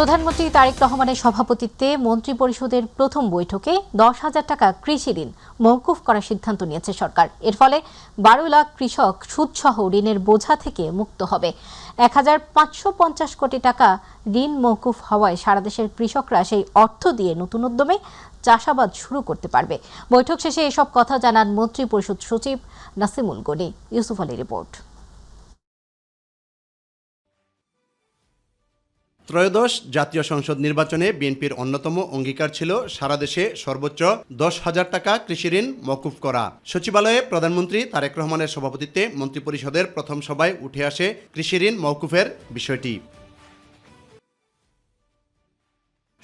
প্রধানমন্ত্রী তারেক রহমানের সভাপতিত্বে মন্ত্রিপরিষদের প্রথম বৈঠকে 10,000 টাকা কৃষি ঋণ মওকুফ করার সিদ্ধান্ত নিয়েছে সরকার। এর ফলে 12 লাখ কৃষক সুদসহ ঋণের বোঝা থেকে মুক্ত হবে। 1,550 কোটি টাকা ঋণ মওকুফ হওয়ায় সারা দেশের কৃষকরা সেই অর্থ দিয়ে নতুন উদ্যমে চাষাবাদ শুরু করতে পারবে। বৈঠক শেষে এসব কথা জানান মন্ত্রিপরিষদ সচিব নাসিমুল গনি। ইউসুফ আলী রিপোর্ট। ত্রয়োদশ জাতীয় সংসদ নির্বাচনে বিএনপির অন্যতম অঙ্গীকার ছিল সারা দেশে সর্বোচ্চ 10,000 টাকা কৃষি ঋণ মওকুফ করা। সচিবালয়ে প্রধানমন্ত্রী তারেক রহমানের সভাপতিত্বে মন্ত্রিপরিষদের প্রথম সভায় উঠে আসে কৃষি ঋণ মওকুফের বিষয়টি।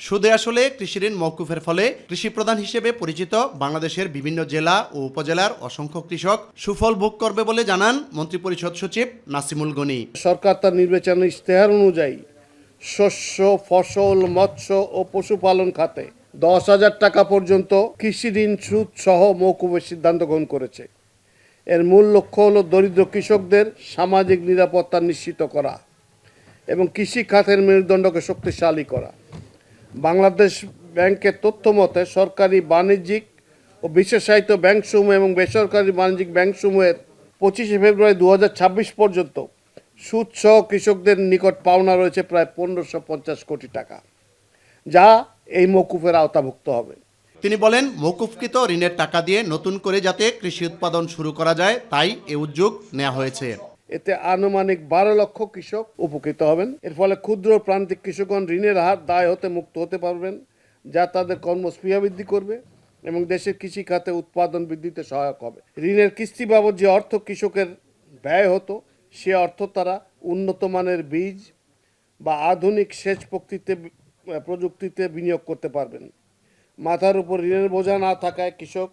সুদে আসলে কৃষি ঋণ মওকুফের ফলে কৃষি প্রধান হিসেবে পরিচিত বাংলাদেশের বিভিন্ন জেলা ও উপজেলার অসংখ্য কৃষক সুফল ভোগ করবে বলে জানান মন্ত্রিপরিষদ সচিব নাসিমুল গনি। সরকার তার নির্বাচনী ইশতেহার অনুযায়ী শস্য, ফসল, মৎস্য ও পশুপালন খাতে 10,000 টাকা পর্যন্ত কৃষি ঋণ সুদ সহ মওকুফের সিদ্ধান্ত গ্রহণ করেছে। এর মূল লক্ষ্য হল দরিদ্র কৃষকদের সামাজিক নিরাপত্তা নিশ্চিত করা এবং কৃষি খাতের মেরুদণ্ডকে শক্তিশালী করা। বাংলাদেশ ব্যাংকের তথ্য মতে সরকারি, বাণিজ্যিক ও বিশেষায়িত ব্যাংকসমূহ এবং বেসরকারি বাণিজ্যিক ব্যাংকসমূহের 25 ফেব্রুয়ারি 2026 পর্যন্ত সুদসহ কৃষকদের নিকট পাওনা রয়েছে প্রায় 1,550 কোটি টাকা, যা এই মওকুফের আওতাভুক্ত হবে। তিনি বলেন, মওকুফকৃত ঋণের টাকা দিয়ে নতুন করে যাতে কৃষি উৎপাদন শুরু করা যায় তাই এই উদ্যোগ নেওয়া হয়েছে। এতে আনুমানিক 12 লক্ষ কৃষক উপকৃত হবেন। এর ফলে ক্ষুদ্র প্রান্তিক কৃষকগণ ঋণের হার দায় হতে মুক্ত হতে পারবেন, যা তাদের কর্মস্পৃহা বৃদ্ধি করবে এবং দেশের কৃষি খাতে উৎপাদন বৃদ্ধিতে সহায়ক হবে। ঋণের কিস্তি বাবদ যে অর্থ কৃষকের ব্যয় হতো সে অর্থ তারা উন্নত মানের বীজ বা আধুনিক সেচ প্রযুক্তিতে বিনিয়োগ করতে পারবেন। মাথার উপর ঋণের বোঝা না থাকায় কৃষক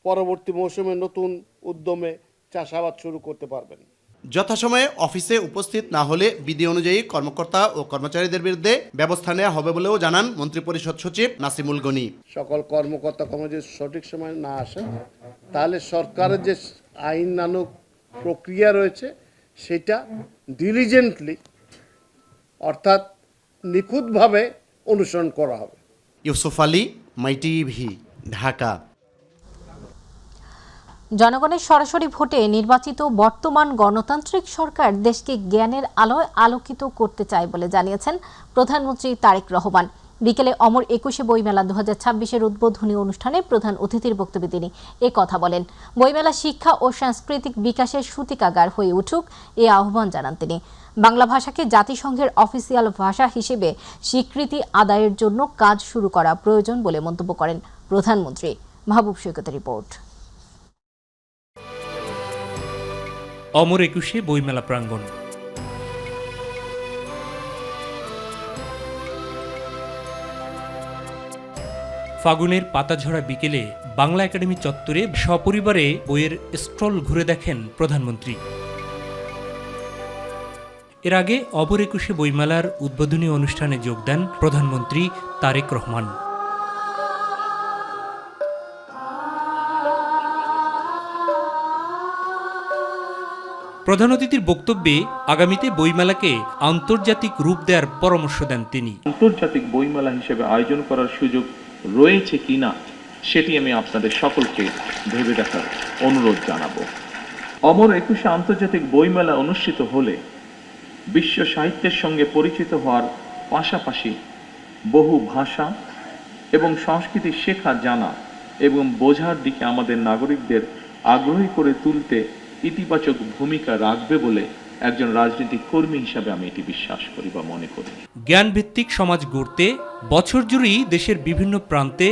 পরবর্তী মৌসুমে নতুন উদ্যমে চাষাবাদ শুরু করতে পারবেন। যথাসময়ে অফিসে উপস্থিত না হলে বিধি অনুযায়ী কর্মকর্তা ও কর্মচারীদের বিরুদ্ধে ব্যবস্থা নেওয়া হবে বলেও জানান মন্ত্রিপরিষদ সচিব নাসিমুল গনি। সকল কর্মকর্তা কর্মচারী সঠিক সময় না আসে তাহলে সরকারের যে আইনানুগ প্রক্রিয়া রয়েছে সেটা ডিলিজেন্টলি অর্থাৎ নিখুঁতভাবে অনুসরণ করা হবে। ইউসুফ আলী, মাই টিভি, ঢাকা। জনগণের সরাসরি ভোটে নির্বাচিত বর্তমান গণতান্ত্রিক সরকার দেশকে জ্ঞানের আলোয় আলোকিত করতে চায় বলে জানিয়েছেন প্রধানমন্ত্রী তারেক রহমান। বিকেলে অমর 21শে বইমেলা 2026-এর উদ্বোধনী অনুষ্ঠানে প্রধান অতিথির বক্তব্যে তিনি কথা বলেন। বইমেলা শিক্ষা ও সাংস্কৃতিক বিকাশের সূতিকাগার হয়ে উঠুক এ আহ্বান জানান তিনি। বাংলা ভাষাকে জাতিসংঘের অফিসিয়াল ভাষা হিসেবে স্বীকৃতি আদায়ের জন্য কাজ শুরু করা প্রয়োজন বলে মন্তব্য করেন প্রধানমন্ত্রী। মাহবুব সৈকতের রিপোর্ট। অমর 21শে বইমেলা প্রাঙ্গণ। ফাগুনের পাতাঝরা বিকেলে বাংলা একাডেমি চত্বরে সপরিবারে বইয়ের স্টল ঘুরে দেখেন প্রধানমন্ত্রী। এর আগে অমর 21শে বইমেলার উদ্বোধনী অনুষ্ঠানে যোগ দেন প্রধানমন্ত্রী তারেক রহমান। প্রধান অতিথির বক্তব্যে আগামীতে বইমেলাকে আন্তর্জাতিক রূপ দেওয়ার পরামর্শ দেন তিনি। আন্তর্জাতিক বইমেলা হিসেবে আয়োজন করার সুযোগ রয়েছে কিনা সেটি আমি আপনাদের সকলকে ভেবে দেখার অনুরোধ জানাবো। অমর 21শে আন্তর্জাতিক বইমেলা অনুষ্ঠিত হলে বিশ্ব সাহিত্যের সঙ্গে পরিচিত হওয়ার পাশাপাশি বহু ভাষা এবং সংস্কৃতি শেখা, জানা এবং বোঝার দিকে আমাদের নাগরিকদের আগ্রহী করে তুলতে ইতিবাচক ভূমিকা রাখবে বলে একজন রাজনৈতিক কর্মী হিসাবে আমি এটি বিশ্বাস করি বা মনে করি। জ্ঞানভিত্তিক সমাজ গড়তে বছর জুড়েই দেশের বিভিন্ন প্রান্তে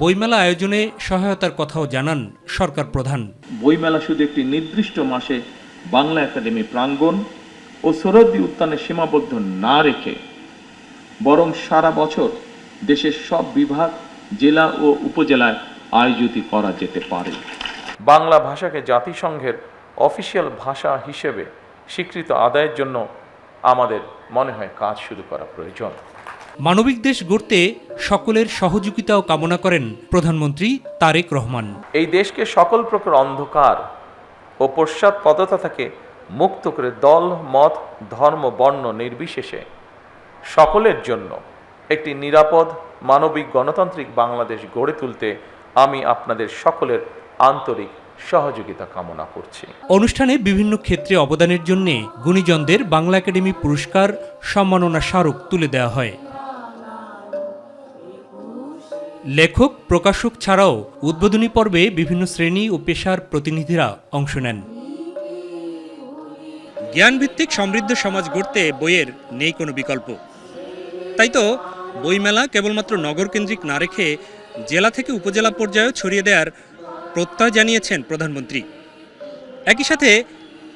বইমেলা আয়োজনে সহায়তার কথাও জানান সরকার প্রধান। বইমেলা শুধু একটি নির্দিষ্ট মাসে বাংলা একাডেমি প্রাঙ্গণ ও সোহরাওয়ার্দী উদ্যানে সীমাবদ্ধ না রেখে বরং সারা বছর দেশের সব বিভাগ, জেলা ও উপজেলায় আয়োজিত করা যেতে পারে। বাংলা ভাষাকে জাতিসংঘের অফিসিয়াল ভাষা হিসেবে স্বীকৃত আদায়ের জন্য আমাদের মনে হয় কাজ শুরু করা প্রয়োজন। মানবিক দেশ গড়তে সকলের সহযোগিতাও কামনা করেন প্রধানমন্ত্রী তারেক রহমান। এই দেশকে সকল প্রকার অন্ধকার ও পশ্চাৎপদতা থেকে মুক্ত করে দল, মত, ধর্ম, বর্ণ নির্বিশেষে সকলের জন্য একটি নিরাপদ, মানবিক, গণতান্ত্রিক বাংলাদেশ গড়ে তুলতে আমি আপনাদের সকলের আন্তরিক সহযোগিতা কামনা করছি। অনুষ্ঠানে বিভিন্ন ক্ষেত্রে অবদানের জন্য গুণীজনদের বাংলা একাডেমি পুরস্কার, সম্মাননা স্মারক তুলে দেওয়া হয়। লেখক, প্রকাশক ছাড়াও উদ্বোধনী পর্বে বিভিন্ন শ্রেণী ও পেশার প্রতিনিধিরা অংশ নেন। জ্ঞানভিত্তিক সমৃদ্ধ সমাজ গড়তে বইয়ের নেই কোনো বিকল্প। তাই তো বইমেলা কেবলমাত্র নগরকেন্দ্রিক না রেখে জেলা থেকে উপজেলা পর্যায়েও ছড়িয়ে দেওয়ার প্রত্যয় জানিয়েছেন প্রধানমন্ত্রী। একই সাথে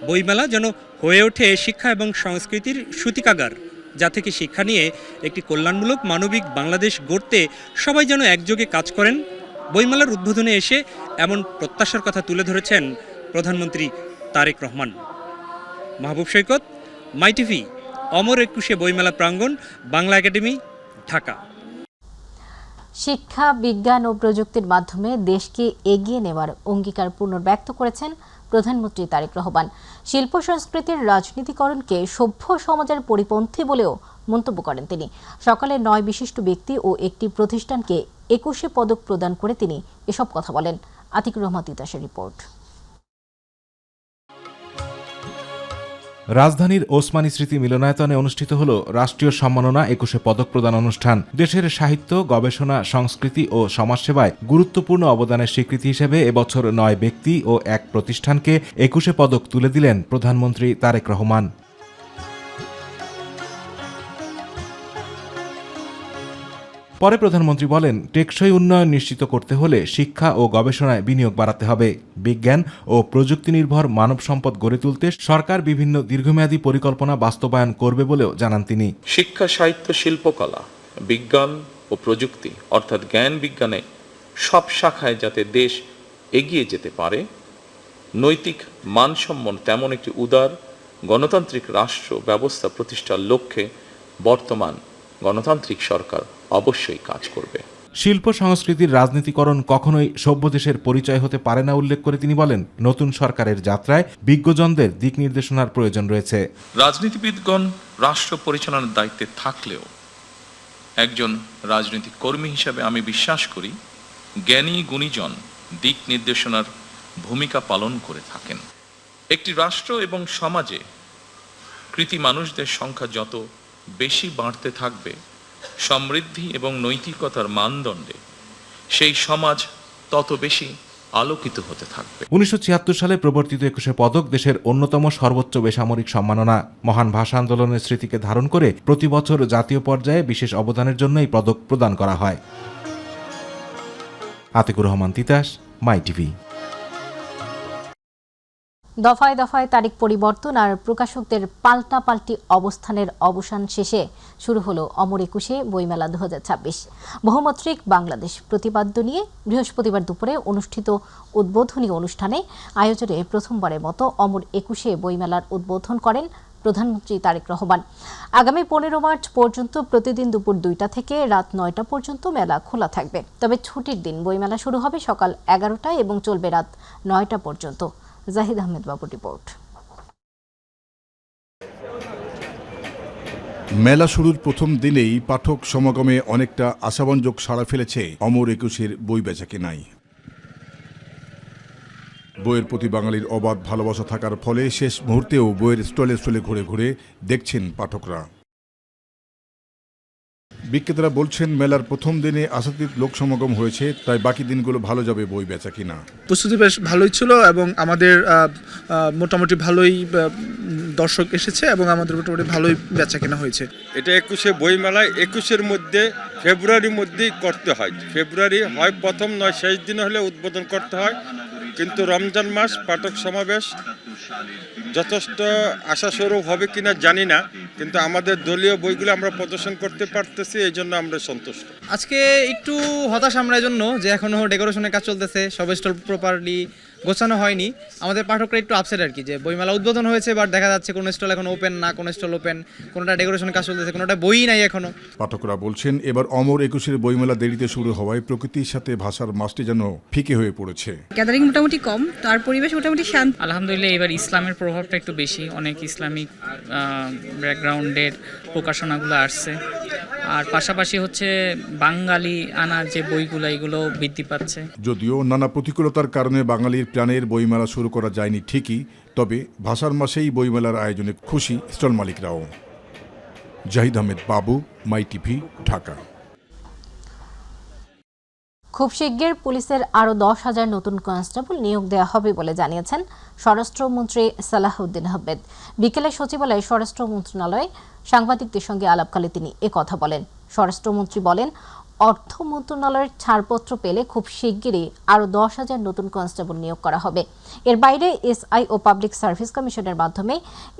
বইমেলা যেন হয়ে ওঠে শিক্ষা এবং সংস্কৃতির সূতিকাগার, যা থেকে শিক্ষা নিয়ে একটি কল্যাণমূলক মানবিক বাংলাদেশ গড়তে সবাই যেন একযোগে কাজ করেন। বইমেলার উদ্বোধনে এসে এমন প্রত্যাশার কথা তুলে ধরেছেন প্রধানমন্ত্রী তারেক রহমান। মাহবুব সৈকত, মাই টিভি, অমর একুশে বইমেলা প্রাঙ্গণ, বাংলা একাডেমি, ঢাকা। শিক্ষা, বিজ্ঞান ও প্রযুক্তির মাধ্যমে দেশকে এগিয়ে নেওয়ার অঙ্গীকার পুনর্ব্যক্ত করেছেন প্রধানমন্ত্রী তারেক রহমান। শিল্প সংস্কৃতির রাজনীতিকরণকে সভ্য সমাজের পরিপন্থী বলেও মন্তব্য করেন তিনি। সকালে 9 বিশিষ্ট ব্যক্তি ও একটি প্রতিষ্ঠানকে 21 পদক প্রদান করে তিনি এসব কথা বলেন। আতিকুর রহমান তিতাসের রিপোর্ট। রাজধানীর ওসমানী স্মৃতি মিলনায়তনে অনুষ্ঠিত হল রাষ্ট্রীয় সম্মাননা 21 পদক প্রদান অনুষ্ঠান। দেশের সাহিত্য, গবেষণা, সংস্কৃতি ও সমাজসেবায় গুরুত্বপূর্ণ অবদানের স্বীকৃতি হিসেবে এবছর 9 ব্যক্তি ও 1 প্রতিষ্ঠানকে 21 পদক তুলে দিলেন প্রধানমন্ত্রী তারেক রহমান। পরে প্রধানমন্ত্রী বলেন, টেকসই উন্নয়ন নিশ্চিত করতে হলে শিক্ষা ও গবেষণায় বিনিয়োগ বাড়াতে হবে। বিজ্ঞান ও প্রযুক্তি নির্ভর মানব সম্পদ গড়ে তুলতে সরকার বিভিন্ন দীর্ঘমেয়াদী পরিকল্পনা বাস্তবায়ন করবে বলেও জানান তিনি। শিক্ষা, সাহিত্য, শিল্পকলা, বিজ্ঞান ও প্রযুক্তি অর্থাৎ জ্ঞান বিজ্ঞানে সব শাখায় যাতে দেশ এগিয়ে যেতে পারে, নৈতিক মানসম্পন্ন তেমন একটি উদার গণতান্ত্রিক রাষ্ট্র ব্যবস্থা প্রতিষ্ঠার লক্ষ্যে বর্তমান গণতান্ত্রিক সরকার অবশ্যই কাজ করবে। শিল্প সংস্কৃতির রাজনীতিকরণ কখনোই সভ্য দেশের পরিচয় হতে পারে না উল্লেখ করে তিনি বলেন, নতুন সরকারের যাত্রায় বিজ্ঞজনদের দিক নির্দেশনার প্রয়োজন রয়েছে। রাজনীতিবিদগণ রাষ্ট্র পরিচালনার দায়িত্বে থাকলেও একজন রাজনৈতিক কর্মী হিসাবে আমি বিশ্বাস করি জ্ঞানী গুণীজন দিক নির্দেশনার ভূমিকা পালন করে থাকেন। একটি রাষ্ট্র এবং সমাজে কৃতি মানুষদের সংখ্যা যত বেশি বাড়তে থাকবে, সমৃদ্ধি এবং নৈতিকতার মানদণ্ডে সেই সমাজ তত বেশি আলোকিত হতে থাকবে। 1976 সালে প্রবর্তিত 21 পদক দেশের অন্যতম সর্বোচ্চ বেসামরিক সম্মাননা। মহান ভাষা আন্দোলনের স্মৃতিকে ধারণ করে প্রতি বছর জাতীয় পর্যায়ে বিশেষ অবদানের জন্য এই পদক প্রদান করা হয়। আতিকুর রহমান তিতাস, মাই টিভি। দফায় দফায় তারিখ পরিবর্তন আর প্রকাশকদের পাল্টাপাল্টি অবস্থানের অবসান শেষে শুরু হলো অমর একুশে বইমেলা 2026। বহুমাত্রিক বাংলাদেশ প্রতিপাদ্য নিয়ে বৃহস্পতিবার দুপুরে অনুষ্ঠিত উদ্বোধনী অনুষ্ঠানে আয়োজনে প্রথমবারের মতো অমর একুশে বইমেলার উদ্বোধন করেন প্রধানমন্ত্রী তারেক রহমান। আগামী 15 মার্চ পর্যন্ত প্রতিদিন দুপুর 2টা থেকে রাত 9টা পর্যন্ত মেলা খোলা থাকবে। তবে ছুটির দিন বইমেলা শুরু হবে সকাল 11টায় এবং চলবে রাত 9টা পর্যন্ত। জাহিদ আহমেদ বাবু রিপোর্ট। মেলা শুরুর প্রথম দিনেই পাঠক সমাগমে অনেকটা আশাব্যঞ্জক সাড়া ফেলেছে অমর একুশের বই বেচাকেনায়। বইয়ের প্রতি বাঙালির অবাধ ভালোবাসা থাকার ফলে শেষ মুহূর্তেও বইয়ের স্টলে স্টলে ঘুরে ঘুরে দেখছেন পাঠকরা। বিক্রেতারা বলছেন, মেলার প্রথম দিনে আশাতীত লোক সমাগম হয়েছে, তাই বাকি দিনগুলো ভালো যাবে বই বেচা কিনা। প্রস্তুতি বেশ ভালোই ছিল এবং আমাদের মোটামুটি ভালোই দর্শক এসেছে এবং আমাদের মোটামুটি ভালোই বেচা কেনা হয়েছে। এটা 21শে বইমেলায় 21-এর মধ্যে ফেব্রুয়ারির মধ্যেই করতে হয়। ফেব্রুয়ারি হয় প্রথম নয় শেষ দিনে হলে উদ্বোধন করতে হয়, কিন্তু রমজান মাস পাঠক সমাবেশ যথেষ্ট আশাস্বরূপ হবে কিনা জানি না, কিন্তু আমাদের দলীয় বইগুলো আমরা প্রদর্শন করতে পারতেছি, এই জন্য আমরা সন্তুষ্ট। আজকে একটু হতাশ আমরা এই জন্য যে এখনো ডেকোরেশনের কাজ চলতেছে, সব স্টল প্রপারলি গোছানো হয়নি। আমাদের পাঠকরা একটু আপসেট আর কি, যে বইমেলা উদ্বোধন হয়েছে বাট দেখা যাচ্ছে কোনো স্টল এখন ওপেন না, কোনো স্টল ওপেন, কোনোটা ডেকোরেশনের কাজ চলতেছে, কোনোটা বই নাই এখনো। পাঠকরা বলছেন, এবার অমর একুশের বইমেলা দেরিতে শুরু হওয়ায় প্রকৃতির সাথে ভাষার মাসটি যেন ফিকে হয়ে পড়েছে। গ্যাদারিং মোটামুটি কম, তার পরিবেশ মোটামুটি শান্ত। আলহামদুলিল্লাহ এবার ইসলামের প্রভাবটা একটু বেশি, অনেক ইসলামিক ব্যাকগ্রাউন্ডের প্রকাশনাগুলো আসছে। আর পাশাপাশি হচ্ছে বাঙালি আনার যে বইগুলো এগুলো বৃদ্ধি পাচ্ছে। যদিও নানা প্রতিকূলতার কারণে বাঙালির প্রাণের বইমেলা শুরু করা যায়নি ঠিকই, তবে ভাষার মাসেই বইমেলার আয়োজনে খুশি স্টল মালিকরাও। জাহিদ আহমেদ বাবু, মাই টিভি, ঢাকা। খুব শিগগির পুলিশের আরও 10,000 নতুন কনস্টেবল নিয়োগ দেওয়া হবে বলে জানিয়েছেন স্বরাষ্ট্রমন্ত্রী সালাহউদ্দিন আহমেদ। বিকেলে সচিবালয়ে স্বরাষ্ট্র মন্ত্রণালয়ে সাংবাদিকদের সঙ্গে আলাপকালে তিনি একথা বলেন। স্বরাষ্ট্রমন্ত্রী বলেন, অর্থ মন্ত্রণালয়ের ছাড়পত্র পেলে খুব শিগগিরই আরও 10,000 নতুন কনস্টেবল নিয়োগ করা হবে। এর বাইরে এসআই ও পাবলিক সার্ভিস কমিশনের মাধ্যমে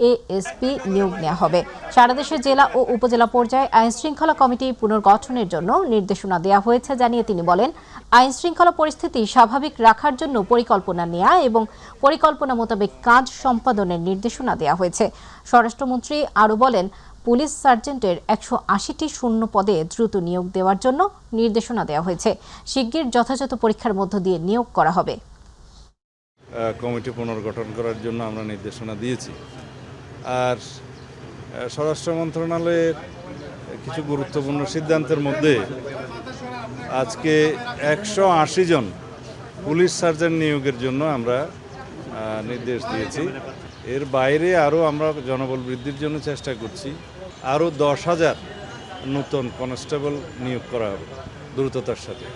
এএসপি নিয়োগ নেওয়া হবে। সারা দেশে জেলা ও উপজেলা পর্যায়ে আইন শৃঙ্খলা কমিটি পুনর্গঠনের জন্য নির্দেশনা দেওয়া হয়েছে জানিয়ে তিনি বলেন, আইন শৃঙ্খলা পরিস্থিতি স্বাভাবিক রাখার জন্য পরিকল্পনা নেওয়া এবং পরিকল্পনা মোতাবেক কাজ সম্পাদনের নির্দেশনা দেওয়া হয়েছে। স্বরাষ্ট্রমন্ত্রী আরও বলেন, পুলিশ সার্জেন্টের 180টি শূন্য পদে দ্রুত নিয়োগ দেওয়ার জন্য নির্দেশনা দেওয়া হয়েছে। শিগগির যথাযথ পরীক্ষার মধ্য দিয়ে নিয়োগ করা হবে। কমিটি পুনর্গঠন করার জন্য আমরা নির্দেশনা দিয়েছি। আর স্বরাষ্ট্র মন্ত্রণালয়ের কিছু গুরুত্বপূর্ণ সিদ্ধান্তের মধ্যে আজকে 180 জন পুলিশ সার্জেন্ট নিয়োগের জন্য আমরা নির্দেশ দিয়েছি। এর বাইরে আরও আমরা জনবল বৃদ্ধির জন্য চেষ্টা করছি। আরও 10,000 নতুন কনস্টেবল নিয়োগ করা হবে দ্রুততার সাথে।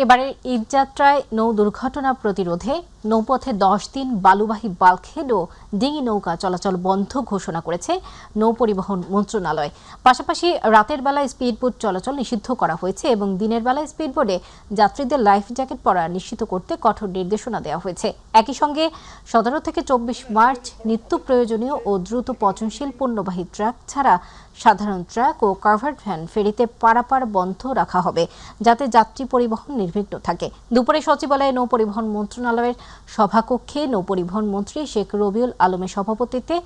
এবারের ঈদযাত্রায় নৌ দুর্ঘটনা প্রতিরোধে নৌপথে 10 দিন বালুবাহী বাল্কহেড ও ডিঙি নৌকা চলাচল বন্ধ ঘোষণা করেছে নৌ পরিবহন মন্ত্রণালয়। পাশাপাশি রাতের বেলায় স্পিডবোট চলাচল নিষিদ্ধ করা হয়েছে এবং দিনের বেলায় স্পিডবোটে যাত্রীদের লাইফ জ্যাকেট পরা নিশ্চিত করতে কঠোর নির্দেশনা দেওয়া হয়েছে। একই সঙ্গে 17 থেকে 24 মার্চ নিত্য প্রয়োজনীয় ও দ্রুত পচনশীল পণ্যবাহী ট্রাক ছাড়া সাধারণ ট্রাক ও কাভার্ড ভ্যান ফেরিতে পারাপার বন্ধ রাখা হবে, যাতে যাত্রী পরিবহন নির্বিঘ্ন থাকে। দুপুরে সচিবালয়ে নৌ পরিবহন মন্ত্রণালয়ের সভাকক্ষে নৌ পরিবহন মন্ত্রী শেখ রবিউল আলমের সভাপতিত্বে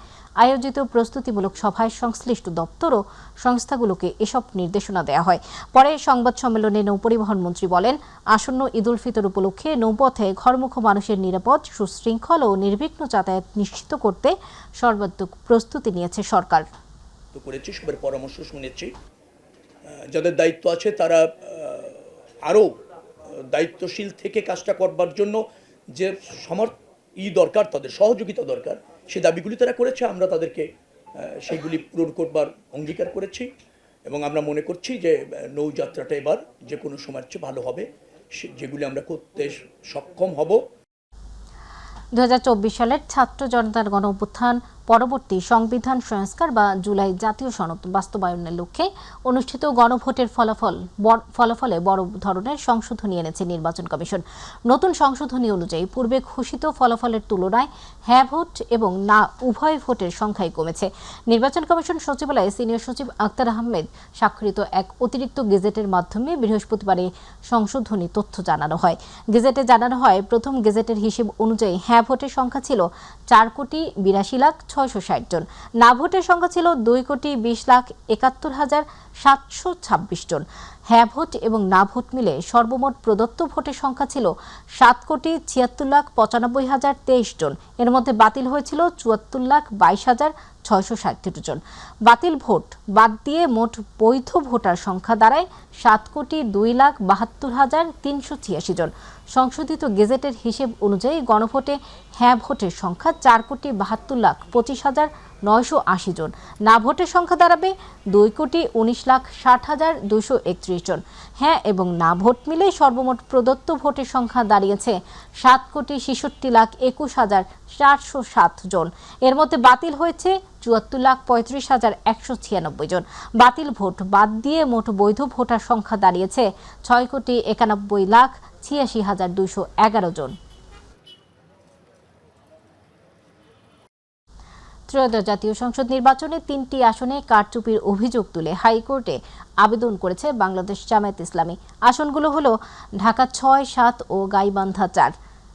আয়োজিত প্রস্তুতিমূলক সভায় সংশ্লিষ্ট দপ্তর ও সংস্থাগুলোকে এসব নির্দেশনা দেওয়া হয়। পরে সংবাদ সম্মেলনে নৌ পরিবহন মন্ত্রী বলেন, আসন্ন ঈদ উল ফিতর উপলক্ষে নৌপথে ঘরমুখ মানুষের নিরাপদ, সুশৃঙ্খল ও নির্বিঘ্ন যাতায়াত নিশ্চিত করতে সর্বাত্মক প্রস্তুতি নিয়েছে সরকার। করেছি, সবার পরামর্শ শুনেছি। যাদের দায়িত্ব আছে তারা আরও দায়িত্বশীল থেকে কাজটা করবার জন্য যে দরকার, তাদের সহযোগিতা দরকার, সে দাবিগুলি তারা করেছে। আমরা তাদেরকে সেইগুলি পূরণ করবার অঙ্গীকার করেছি এবং আমরা মনে করছি যে নৌযাত্রাটা এবার যে কোনো সময়ের চেয়ে ভালো হবে, যেগুলি আমরা করতে সক্ষম হব। 2024 সালের ছাত্র জনতার গণ অভ্যুত্থান পরবর্তী সংবিধান সংস্কার বা জুলাই জাতীয় সনদ বাস্তবায়নের লক্ষ্যে অনুষ্ঠিত গণভোটের ফলাফলে বড় ধরনের সংশোধনী এনেছে নির্বাচন কমিশন। নতুন সংশোধনী অনুযায়ী পূর্বে ঘোষিত ফলাফলের তুলনায় হ্যাঁ ভোট এবং না উভয় ভোটের সংখ্যাই কমেছে। নির্বাচন কমিশন সচিবালয়ে সিনিয়র সচিব আক্তার আহমেদ স্বাক্ষরিত এক অতিরিক্ত গেজেটের মাধ্যমে বৃহস্পতিবার সংশোধনী তথ্য জানানো হয়। গেজেটে জানানো হয়, প্রথম গেজেটের হিসেব অনুযায়ী হ্যাঁ ভোটের সংখ্যা ছিল 4,82,660 জন, না ভোটের সংখ্যা ছিল 2,20,71,726 জন। হ্যাঁ ভোট এবং না ভোট মিলে সর্বমোট প্রদত্ত ভোটের সংখ্যা ছিল 7,76,95,023 জন। এর মধ্যে বাতিল হয়েছিল 74,22,637 জন। বাতিল ভোট বাদ দিয়ে মোট বৈধ ভোটার সংখ্যা দাঁড়ায় 7,02,72,386 জন। সংশোধিত গেজেটের হিসেব অনুযায়ী গণভোটে হ্যাঁ ভোটের সংখ্যা 4,72,980 জন, না ভোটের সংখ্যা দাঁড়াবে 2,19,60,231 জন। হ্যাঁ এবং না ভোট মিলে সর্বমোট প্রদত্ত ভোটের সংখ্যা দাঁড়িয়েছে 7,66,21,407 জন। এর মধ্যে বাতিল হয়েছে 74,35,196 জন। বাতিল ভোট বাদ দিয়ে মোট বৈধ ভোটার সংখ্যা দাঁড়িয়েছে 6,91,86,211 জন। ত্রয়োদশ জাতীয় সংসদ নির্বাচনে 3টি আসনে কারচুপির অভিযোগ তুলে হাইকোর্টে আবেদন করেছে বাংলাদেশ জামায়াত ইসলামী। আসনগুলো হলো ঢাকা 6, 7 ও গাইবান্ধা 4।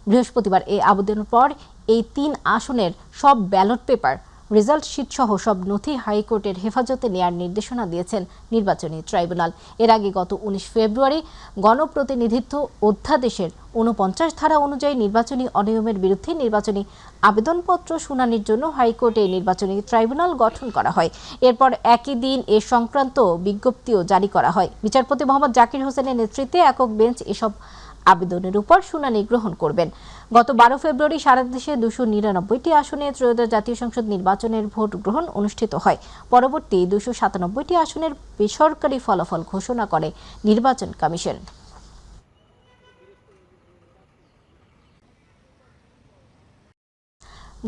বৃহস্পতিবার এই আবেদনের পর এই 3 আসনের সব ব্যালট পেপার রেজাল্ট শিট সহ সব নথি হাইকোর্টের হেফাজতে নেয়ার নির্দেশনা দিয়েছেন নির্বাচনী ট্রাইব্যুনাল। এর আগে গত 19 ফেব্রুয়ারি গণপ্রতিনিধিত্ব অধ্যাদেশের 49 ধারা অনুযায়ী নির্বাচনী অনিয়মের বিরুদ্ধে নির্বাচনী আবেদনপত্র শুনানির জন্য হাইকোর্টে নির্বাচনী ট্রাইব্যুনাল গঠন করা হয়। এরপর একই দিন এ সংক্রান্ত বিজ্ঞপ্তিও জারি করা হয়। বিচারপতি মোহাম্মদ জাকির হোসেনের নেতৃত্বে একক বেঞ্চ এসব আবেদনের উপর শুনানি গ্রহণ করবেন। গত 12 ফেব্রুয়ারি সারা দেশে 299টি আসনে ত্রয়োদশ জাতীয় সংসদ নির্বাচনের ভোট গ্রহণ অনুষ্ঠিত হয়। পরবর্তী 297টি আসনের বেসরকারি ফলাফল ঘোষণা করে নির্বাচন কমিশন।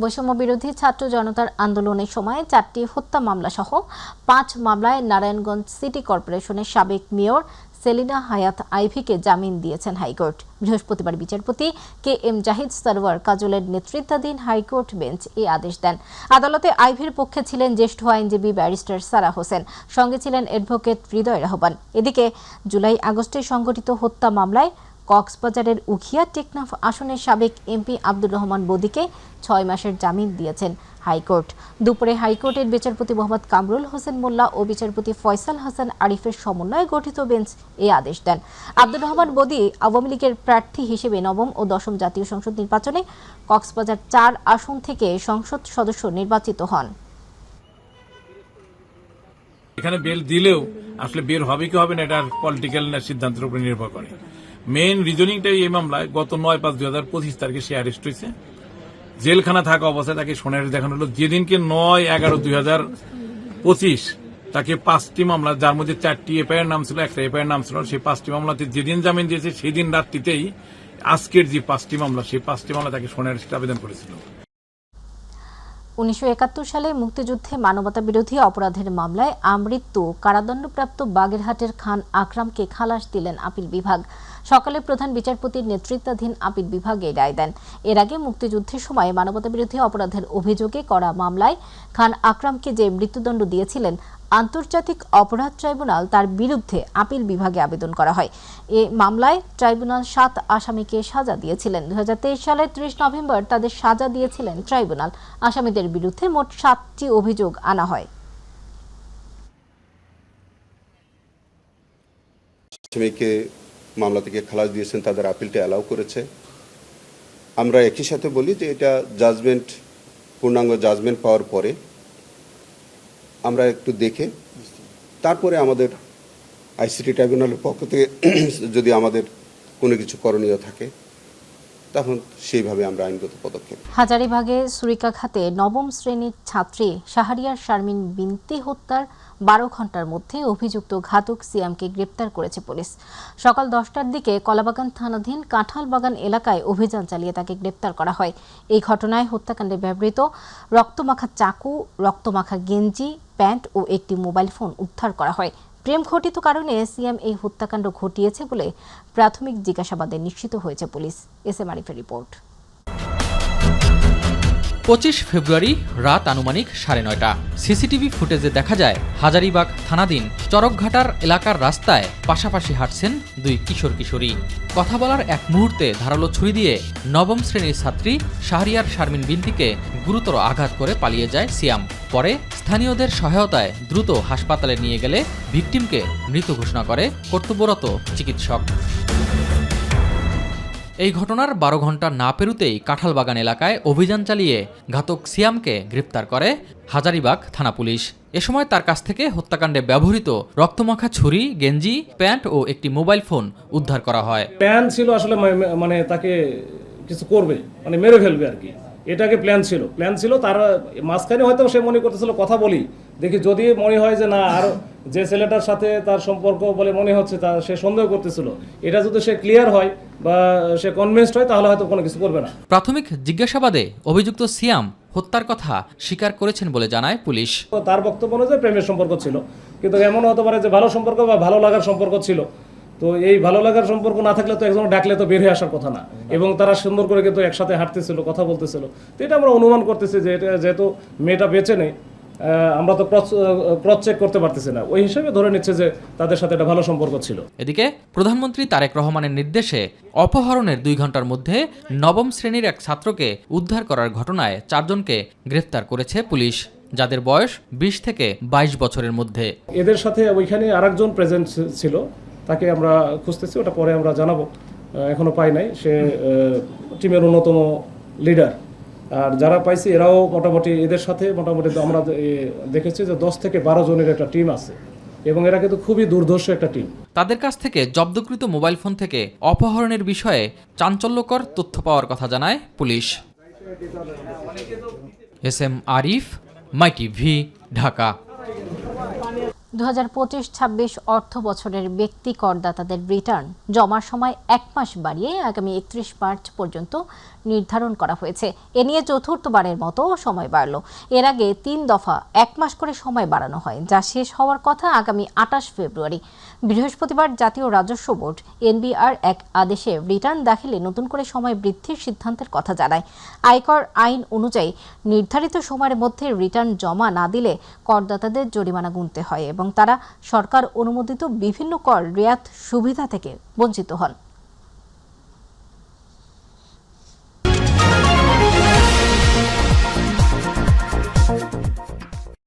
বৈষম্য বিরোধী ছাত্র জনতার আন্দোলনের সময় 4টি হত্যা মামলা সহ 5 মামলায় নারায়ণগঞ্জ সিটি কর্পোরেশনের সাবেক মেয়র সেলিনা হায়াত আইভিকে জামিন দিয়েছেন হাইকোর্ট। বৃহস্পতিবার বিচারপতি KM জাহিদ সরওয়ার কাজলের নেতৃত্বাধীন হাইকোর্ট বেঞ্চ এই আদেশ দেন। আদালতে আইভির পক্ষে ছিলেন জ্যেষ্ঠ আইনজীবী ব্যারিস্টার সারা হোসেন, সঙ্গে ছিলেন অ্যাডভোকেট হৃদয় রহমান। এদিকে জুলাই আগস্টে সংঘটিত হত্যা মামলায় কক্সবাজারের উখিয়া টেকনাফ আসনের সাবেক MP আব্দুর রহমান বদিকে 6 মাসের জামিন দিয়েছেন হাইকোর্ট। দুপুরে হাইকোর্টের বিচারপতি মোহাম্মদ কামরুল হোসেন মোল্লা ও বিচারপতি ফয়সাল হাসান আরিফের সমন্বয়ে গঠিত বেঞ্চ এই আদেশ দেন। আব্দুর রহমান বদি আওয়ামী লীগের প্রার্থী হিসেবে নবম ও দশম জাতীয় সংসদ নির্বাচনে কক্সবাজার 4 আসন থেকে সংসদ সদস্য নির্বাচিত হন। এখানে বেল দিলেও আসলে বের হবে কি হবে না এটার পলিটিক্যাল সিদ্ধান্তের উপর নির্ভর করে। মেইন রিজনিংটাই এই মামলায় গত 9/5/2025 তারিখে সে অ্যারেস্ট হয়েছে। জেলখানা থাকা অবস্থায় তাকে সোনারি দেখানো হলো। যেদিনকে 9/11/2025 তাকে 5টি মামলা, যার মধ্যে 4টি এফআইআর নাম ছিল, একটা এফআইআর নাম ছিল, সেই 5টি মামলাতে যেদিন জামিন দিয়েছে সেদিন রাত্রিতেই আজকের যে 5টি মামলা, সেই 5টি মামলা তাকে সোনারি আবেদন করেছিল। 1971 সালে মুক্তিযুদ্ধে মানবতাবিরোধী অপরাধের মামলায় আমৃত্যু কারাদণ্ডপ্রাপ্ত বাগেরহাটের খান আকরামকে খালাস দিলেন আপিল বিভাগ। সকালে প্রধান বিচারপতির নেতৃত্বাধীন আপিল বিভাগ এই রায় দেন। এর আগে মুক্তিযুদ্ধের সময় মানবতাবিরোধী অপরাধের অভিযোগে করা মামলায় খান আকরামকে যে মৃত্যুদণ্ড দিয়েছিলেন আন্তর্জাতিক অপরাধ ট্রাইব্যুনাল, তার বিরুদ্ধে আপিল বিভাগে আবেদন করা হয়। এই মামলায় ট্রাইব্যুনাল 7 আসামিকে সাজা দিয়েছিলেন। 2023 সালের 30 নভেম্বর তাদের সাজা দিয়েছিলেন ট্রাইব্যুনাল। আসামিদের বিরুদ্ধে মোট 7টি অভিযোগ আনা হয়। আসামিকে মামলা থেকে খালাস দিয়েছেন, তাদের আপিলটা অ্যালাউ করেছে। আমরা একই সাথে বলি যে এটা জাজমেন্ট, পূর্ণাঙ্গ জাজমেন্ট পাওয়ার পরে আমরা একটু দেখে তারপরে আমাদের আইসিটি ট্রাইব্যুনালের পক্ষ থেকে যদি আমাদের কোনো কিছু করণীয় থাকে তখন সেইভাবে আমরা আইনগত পদক্ষেপ। হাজারীবাগে সুরিকাঘাতে নবম শ্রেণীর ছাত্রী শাহরিয়ার শারমিন বিনতি হত্যার 12 ঘন্টার মধ্যে অভিযুক্ত ঘাতক সিয়ামকে গ্রেপ্তার করেছে পুলিশ। সকাল 10টার দিকে কলাবাগান থানাধীন কাঁঠালবাগান এলাকায় অভিযান চালিয়ে তাকে গ্রেপ্তার করা হয়। এই ঘটনায় হত্যাকাণ্ডে ব্যবহৃত রক্তমাখা চাকু, রক্তমাখা গেঞ্জি, প্যান্ট ও একটি মোবাইল ফোন উদ্ধার করা হয়। প্রেম ঘটিত কারণে সিয়াম এই হত্যাকাণ্ড ঘটিয়েছে বলে প্রাথমিক জিজ্ঞাসাবাদে নিশ্চিত হয়েছে পুলিশ। SM আরিফের রিপোর্ট। 25 ফেব্রুয়ারি রাত আনুমানিক 9:30 সিসিটিভি ফুটেজে দেখা যায় হাজারীবাগ থানাধীন চরকঘাটার এলাকার রাস্তায় পাশাপাশি হাঁটছেন 2 কিশোর কিশোরী। কথা বলার এক মুহূর্তে ধারালো ছুরি দিয়ে নবম শ্রেণীর ছাত্রী শাহরিয়ার শারমিন বিনতিকে গুরুতর আঘাত করে পালিয়ে যায় সিয়াম। পরে স্থানীয়দের সহায়তায় দ্রুত হাসপাতালে নিয়ে গেলে ভিকটিমকে মৃত ঘোষণা করে কর্তব্যরত চিকিৎসক। এই ঘটনার 12 ঘন্টা না পেরুতেই কাঁঠালবাগান এলাকায় অভিযান চালিয়ে ঘাতক সিয়ামকে গ্রেপ্তার করে হাজারীবাগ থানা পুলিশ। এ সময় তার কাছ থেকে হত্যাকাণ্ডে ব্যবহৃত রক্তমাখা ছুরি, গেঞ্জি, প্যান্ট ও একটি মোবাইল ফোন উদ্ধার করা হয়। প্ল্যান ছিল আসলে মানে তাকে কিছু করবে, মানে মেরে ফেলবে আর কি, এটাকে প্ল্যান ছিল। তার মাঝখানে হয়তো সে মনে করতেছিল কথা বলি, দেখি যদি মনে হয় যে না আর যে ছেলেটার সাথে তার সম্পর্ক বলে মনে হচ্ছে তা সে সন্দেহ করতেছিল, এটা যদি সে ক্লিয়ার হয় বা সে কনভিন্সড হয় তাহলে হয়তো কোনো কিছু করবে না। প্রাথমিক জিজ্ঞাসাবাদে অভিযুক্ত সিয়াম হত্যার কথা স্বীকার করেছেন বলে জানায় পুলিশ। তার বক্তব্য অনুযায়ী প্রেমের সম্পর্ক ছিল, কিন্তু এমন হতে পারে যে ভালো সম্পর্ক বা ভালো লাগার সম্পর্ক ছিল। তো এই ভালো লাগার সম্পর্ক না থাকলে তো একজন ডাকলে তো বের হয়ে আসার কথা না, এবং তারা সুন্দর করে কিন্তু একসাথে হাঁটতেছিল, কথা বলতেছিল। তো এটা আমরা অনুমান করতেছি যে এটা যেহেতু মেয়েটা বেঁচে নেই, আমরা তো ক্রস চেক করতে পারতেছি না, ওই হিসেবে ধরে নিচ্ছে যে তাদের সাথে একটা ভালো সম্পর্ক ছিল। এদিকে প্রধানমন্ত্রী তারেক রহমানের নির্দেশে অপহরণের 2 ঘন্টার মধ্যে নবম শ্রেণীর এক ছাত্রকে উদ্ধার করার ঘটনায় 4 জনকে গ্রেফতার করেছে পুলিশ। যাদের বয়স 20 থেকে 22 বছরের মধ্যে। এদের সাথে ওইখানে আরেকজন প্রেজেন্ট ছিল, তাকে আমরা খুঁজতেছি, ওটা পরে আমরা জানাবো। এখনো পাই নাই, সে টিমের অন্যতম লিডার। আর যারা পাইছি এরাও মোটামুটি এদের সাথে মোটামুটি আমরা দেখেছি যে 10 থেকে 12 জনের একটা টিম আছে এবং এরা কিন্তু খুবই দুর্ধর্ষ একটা টিম। তাদের কাছ থেকে জব্দকৃত মোবাইল ফোন থেকে অপহরণের বিষয়ে চাঞ্চল্যকর তথ্য পাওয়ার কথা জানায় পুলিশ। SM আরিফ, মাই টিভি, ঢাকা। 2025-26 অর্থ বছরের ব্যক্তি করদাতাদের রিটার্ন জমার সময় 1 মাস বাড়িয়ে আগামী 31 মার্চ পর্যন্ত নির্ধারণ করা হয়েছে। এ নিয়ে চতুর্থবারের মতো সময় বাড়ল। এর আগে 3 দফা 1 মাস করে সময় বাড়ানো হয়, যা শেষ হওয়ার কথা আগামী 28 ফেব্রুয়ারি। বৃহস্পতিবার জাতীয় রাজস্ব বোর্ড NBR এক আদেশে রিটার্ন দাখিলে নতুন করে সময় বৃদ্ধির সিদ্ধান্তের কথা জানায়। আয়কর আইন অনুযায়ী নির্ধারিত সময়ের মধ্যে রিটার্ন জমা না দিলে করদাতাদের জরিমানা গুনতে হয় এবং তারা সরকার অনুমোদিত বিভিন্ন কর রিয়াত সুবিধা থেকে বঞ্চিত হন।